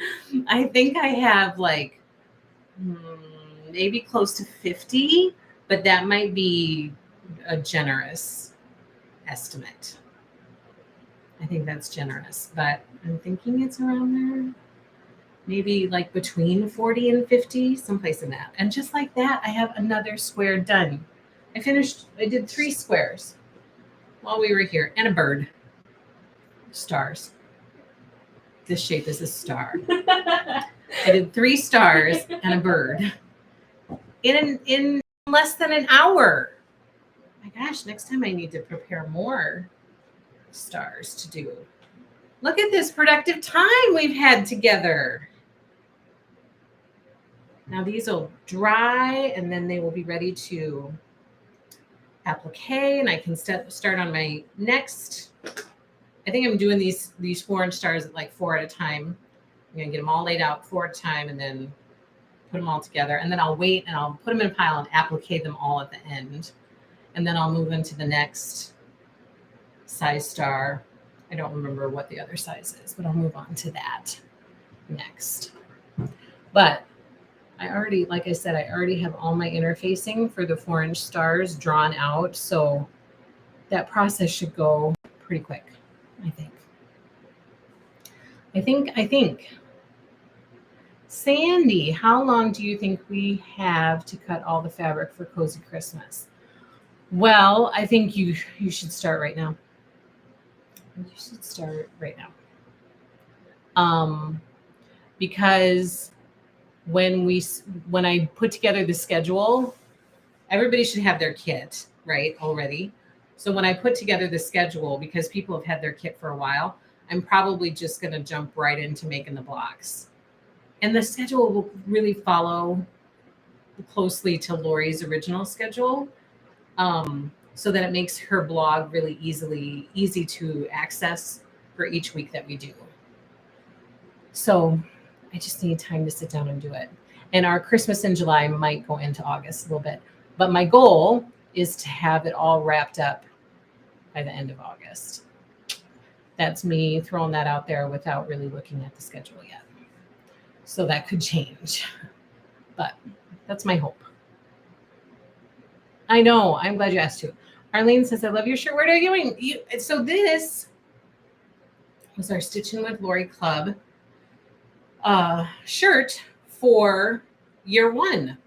I think I have like maybe close to 50, but that might be a generous estimate. I think that's generous, but I'm thinking it's around there. Maybe like between 40 and 50, someplace in that. And just like that, I have another square done. I did 3 squares while we were here and a bird. Stars. This shape is a star. I did 3 stars and a bird in less than an hour. My gosh, next time I need to prepare more stars to do. Look at this productive time we've had together. Now these will dry and then they will be ready to applique and I can start on my next. I think I'm doing these 4-inch stars at like 4 at a time. I'm going to get them all laid out 4 at a time and then put them all together. And then I'll wait and I'll put them in a pile and applique them all at the end. And then I'll move into the next size star. I don't remember what the other size is, but I'll move on to that next. But I already, like I said, I already have all my interfacing for the 4-inch stars drawn out. So that process should go pretty quick, I think. Sandy, how long do you think we have to cut all the fabric for Cozy Christmas? Well, I think you should start right now. Because when I put together the schedule, everybody should have their kit, right, already. So when I put together the schedule, because people have had their kit for a while, I'm probably just going to jump right into making the blocks. And the schedule will really follow closely to Lori's original schedule, so that it makes her blog really easy to access for each week that we do. So I just need time to sit down and do it. And our Christmas in July might go into August a little bit. But my goal is to have it all wrapped up by the end of August. That's me throwing that out there without really looking at the schedule yet. So that could change. But that's my hope. I know. I'm glad you asked too. Arlene says, I love your shirt. Where are you going? So this was our Stitching with Lori Club shirt for year one.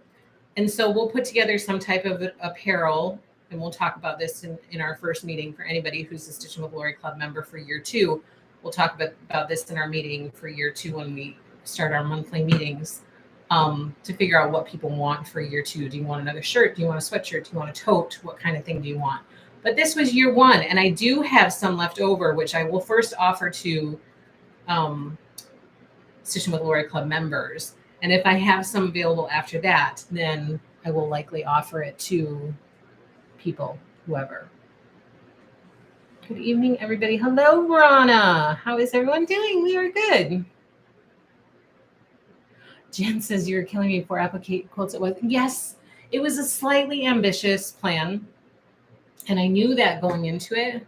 And so we'll put together some type of apparel, and we'll talk about this in our first meeting for anybody who's a Stitching with Lori Club member for year two. We'll talk about this in our meeting for year two when we start our monthly meetings, to figure out what people want for year two. Do you want another shirt? Do you want a sweatshirt? Do you want a tote? What kind of thing do you want? But this was year one, and I do have some left over, which I will first offer to Stitching with Lori Club members. And if I have some available after that, then I will likely offer it to people, whoever. Good evening, everybody. Hello, Rana. How is everyone doing? We are good. Jen says you're killing me for applique quilts. It was, yes, it was a slightly ambitious plan. And I knew that going into it.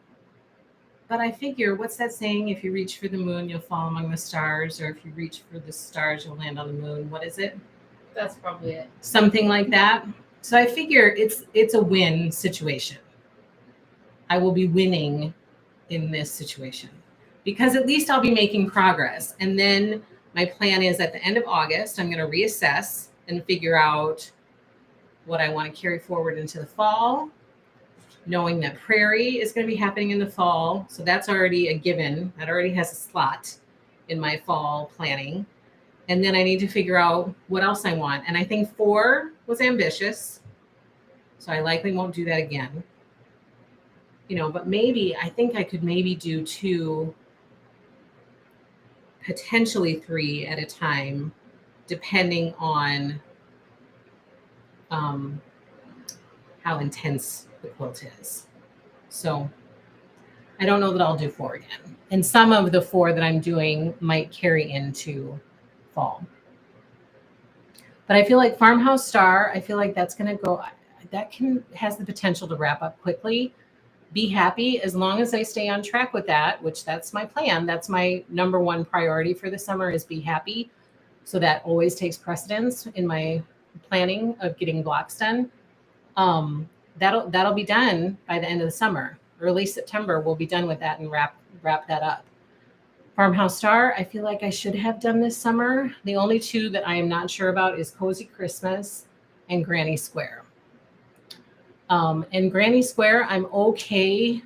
But I figure, what's that saying? If you reach for the moon, you'll fall among the stars. Or if you reach for the stars, you'll land on the moon. What is it? That's probably it. Something like that. So I figure it's a win situation. I will be winning in this situation because at least I'll be making progress. And then my plan is at the end of August, I'm going to reassess and figure out what I want to carry forward into the fall, knowing that Prairie is going to be happening in the fall. So that's already a given. That already has a slot in my fall planning. And then I need to figure out what else I want. And I think 4 was ambitious. So I likely won't do that again. But maybe, I think I could maybe do 2, potentially 3 at a time, depending on how intense the quilt is. So I don't know that I'll do 4 again. And some of the 4 that I'm doing might carry into fall. But I feel like Farmhouse Star, I feel like that's going to go, has the potential to wrap up quickly. Be happy as long as I stay on track with that, which that's my plan. That's my number 1 priority for the summer is be happy. So that always takes precedence in my planning of getting blocks done. That'll be done by the end of the summer. Early September, we'll be done with that and wrap that up. Farmhouse Star, I feel like I should have done this summer. The only 2 that I am not sure about is Cozy Christmas and Granny Square. And Granny Square, I'm okay.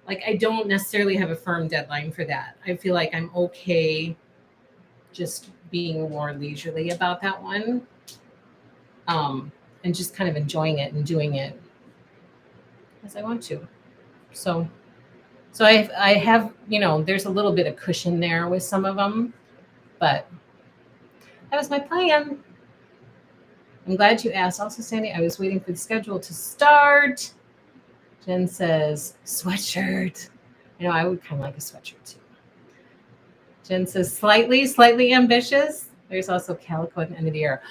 Like, I don't necessarily have a firm deadline for that. I feel like I'm okay just being more leisurely about that one. And just kind of enjoying it and doing it as I want to. So I have, there's a little bit of cushion there with some of them, but that was my plan. I'm glad you asked. Also, Sandy, I was waiting for the schedule to start. Jen says, sweatshirt. I would kind of like a sweatshirt too. Jen says, slightly ambitious. There's also calico at the end of the year.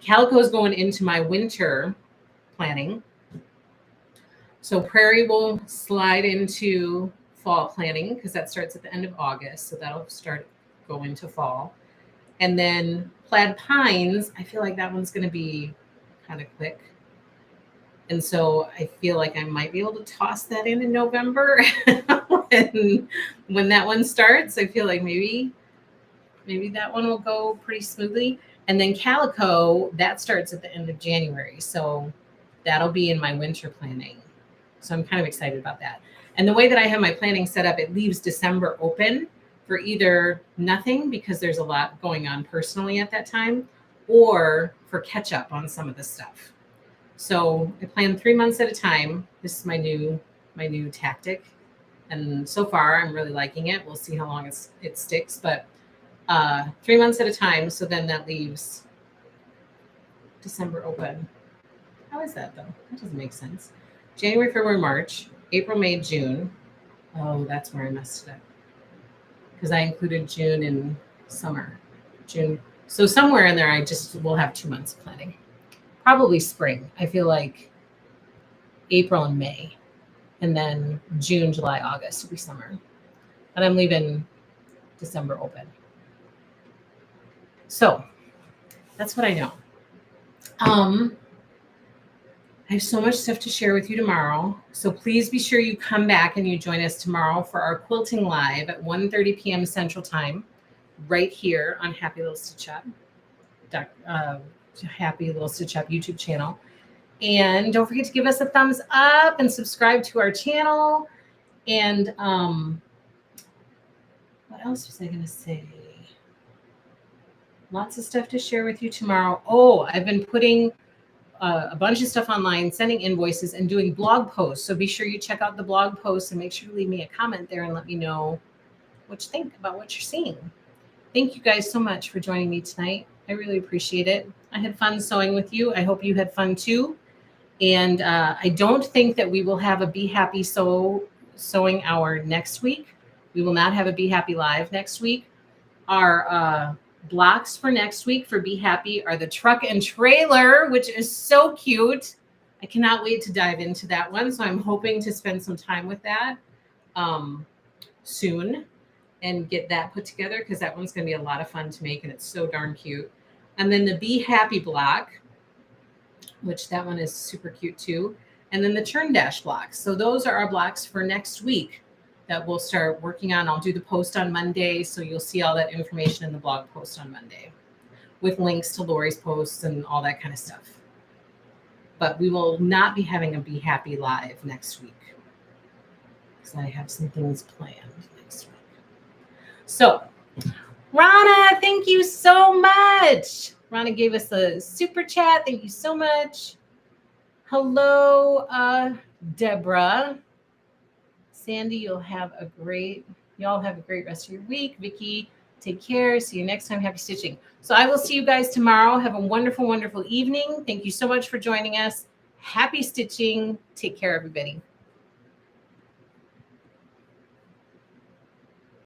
Calico is going into my winter planning. So Prairie will slide into fall planning because that starts at the end of August. So that'll start going to fall. And then Plaid Pines, I feel like that one's going to be kind of quick. And so I feel like I might be able to toss that in November. when that one starts, I feel like maybe that one will go pretty smoothly. And then Calico, that starts at the end of January. So that'll be in my winter planning. So I'm kind of excited about that. And the way that I have my planning set up, it leaves December open for either nothing because there's a lot going on personally at that time, or for catch up on some of the stuff. So I plan 3 months at a time. This is my new tactic, and so far I'm really liking it. We'll see how long it sticks, but 3 months at a time. So then that leaves December open. How is that though? That doesn't make sense. January, February, March, April, May, June. Oh, that's where I messed it up because I included June in summer. June. So somewhere in there, I just will have 2 months of planning. Probably spring. I feel like April and May, and then June, July, August will be summer. But I'm leaving December open. So that's what I know. I have so much stuff to share with you tomorrow. So please be sure you come back and you join us tomorrow for our quilting live at 1:30 p.m. Central Time, right here on Happy Little Stitch Up, Happy Little Stitch Up YouTube channel. And don't forget to give us a thumbs up and subscribe to our channel. And what else was I going to say? Lots of stuff to share with you tomorrow. Oh, I've been putting a bunch of stuff online, sending invoices and doing blog posts. So be sure you check out the blog posts and make sure to leave me a comment there and let me know what you think about what you're seeing. Thank you guys so much for joining me tonight. I really appreciate it. I had fun sewing with you. I hope you had fun too. And I don't think that we will have a Be Happy sewing hour next week. We will not have a Be Happy Live next week. Our blocks for next week for Be Happy are the truck and trailer, which is so cute. I cannot wait to dive into that one. So I'm hoping to spend some time with that soon and get that put together because that one's going to be a lot of fun to make and it's so darn cute. And then the Be Happy block, which that one is super cute too. And then the Turn Dash blocks. So those are our blocks for next week that we'll start working on. I'll do the post on Monday, so you'll see all that information in the blog post on Monday with links to Lori's posts and all that kind of stuff. But we will not be having a Be Happy Live next week because I have some things planned next week. So, Rana, thank you so much. Rana gave us a super chat. Thank you so much. Hello, Deborah. Sandy, y'all have a great rest of your week. Vicky, take care. See you next time. Happy stitching. So I will see you guys tomorrow. Have a wonderful, wonderful evening. Thank you so much for joining us. Happy stitching. Take care, everybody.